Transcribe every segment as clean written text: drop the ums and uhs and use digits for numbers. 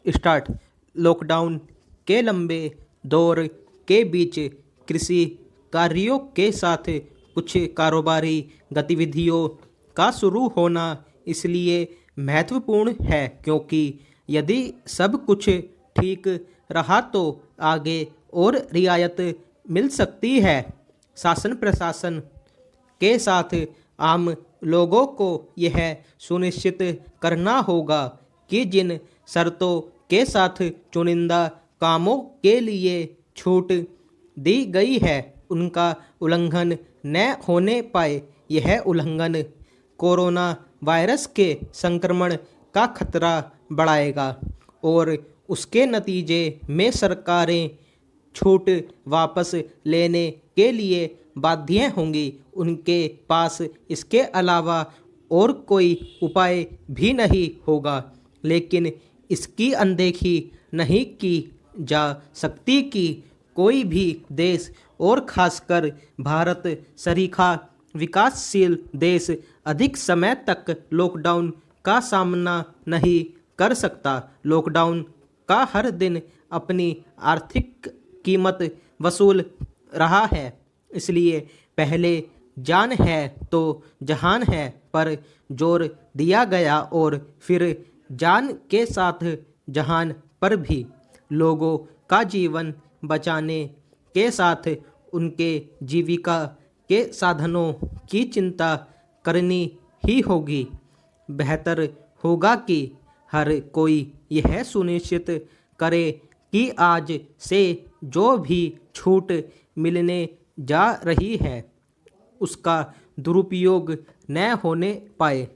Start. Lockdown के लंबे दौर के बीच कृषि कार्यों के साथ कुछ कारोबारी गतिविधियों का शुरू होना इसलिए महत्वपूर्ण है क्योंकि यदि सब कुछ ठीक रहा तो आगे और रियायत मिल सकती है। शासन प्रशासन के साथ आम लोगों को यह सुनिश्चित करना होगा कि जिन शर्तों के साथ चुनिंदा कामों के लिए छूट दी गई है उनका उल्लंघन न होने पाए। यह उल्लंघन कोरोना वायरस के संक्रमण का खतरा बढ़ाएगा और उसके नतीजे में सरकारें छूट वापस लेने के लिए बाध्य होंगी। उनके पास इसके अलावा और कोई उपाय भी नहीं होगा। लेकिन इसकी अनदेखी नहीं की जा सकती कि कोई भी देश और खासकर भारत सरीखा विकासशील देश अधिक समय तक लॉकडाउन का सामना नहीं कर सकता। लॉकडाउन का हर दिन अपनी आर्थिक कीमत वसूल रहा है। इसलिए पहले जान है तो जहान है पर जोर दिया गया और फिर जान के साथ जहान पर भी। लोगों का जीवन बचाने के साथ उनके जीविका के साधनों की चिंता करनी ही होगी। बेहतर होगा कि हर कोई यह सुनिश्चित करे कि आज से जो भी छूट मिलने जा रही है उसका दुरुपयोग न होने पाए।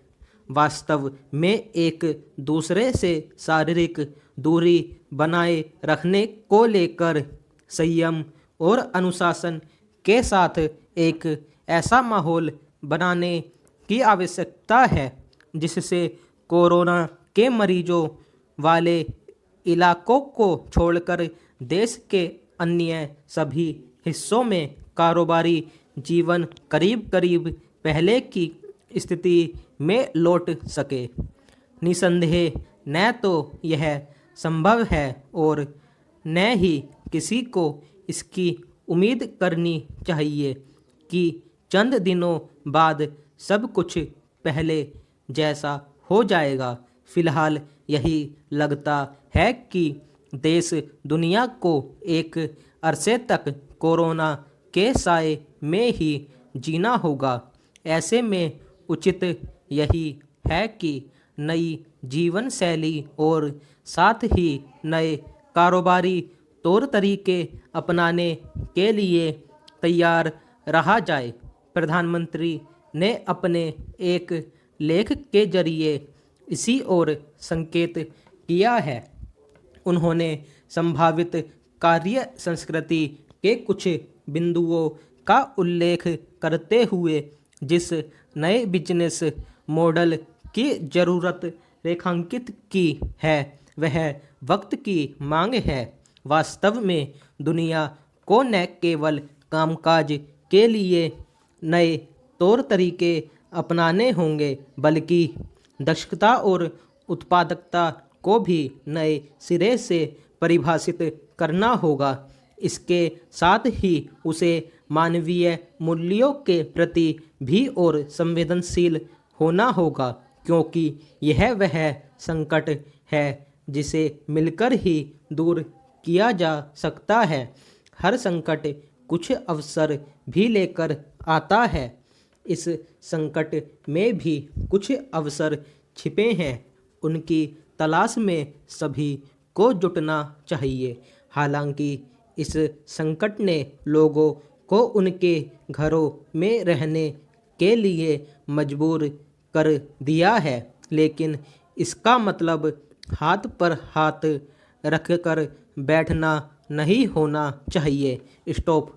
वास्तव में एक दूसरे से शारीरिक दूरी बनाए रखने को लेकर संयम और अनुशासन के साथ एक ऐसा माहौल बनाने की आवश्यकता है जिससे कोरोना के मरीजों वाले इलाकों को छोड़कर देश के अन्य सभी हिस्सों में कारोबारी जीवन करीब करीब पहले की स्थिति में लौट सके। निसंदेह न तो यह संभव है और न ही किसी को इसकी उम्मीद करनी चाहिए कि चंद दिनों बाद सब कुछ पहले जैसा हो जाएगा। फिलहाल यही लगता है कि देश दुनिया को एक अरसे तक कोरोना के साए में ही जीना होगा। ऐसे में उचित यही है कि नई जीवन शैली और साथ ही नए कारोबारी तौर तरीके अपनाने के लिए तैयार रहा जाए। प्रधानमंत्री ने अपने एक लेख के जरिए इसी ओर संकेत किया है। उन्होंने संभावित कार्य संस्कृति के कुछ बिंदुओं का उल्लेख करते हुए जिस नए बिजनेस मॉडल की ज़रूरत रेखांकित की है वह वक्त की मांग है। वास्तव में दुनिया को न केवल कामकाज के लिए नए तौर तरीके अपनाने होंगे बल्कि दक्षता और उत्पादकता को भी नए सिरे से परिभाषित करना होगा। इसके साथ ही उसे मानवीय मूल्यों के प्रति भी और संवेदनशील होना होगा क्योंकि यह वह संकट है जिसे मिलकर ही दूर किया जा सकता है। हर संकट कुछ अवसर भी लेकर आता है। इस संकट में भी कुछ अवसर छिपे हैं। उनकी तलाश में सभी को जुटना चाहिए। हालांकि इस संकट ने लोगों को उनके घरों में रहने के लिए मजबूर कर दिया है लेकिन इसका मतलब हाथ पर हाथ रखकर बैठना नहीं होना चाहिए। स्टॉप।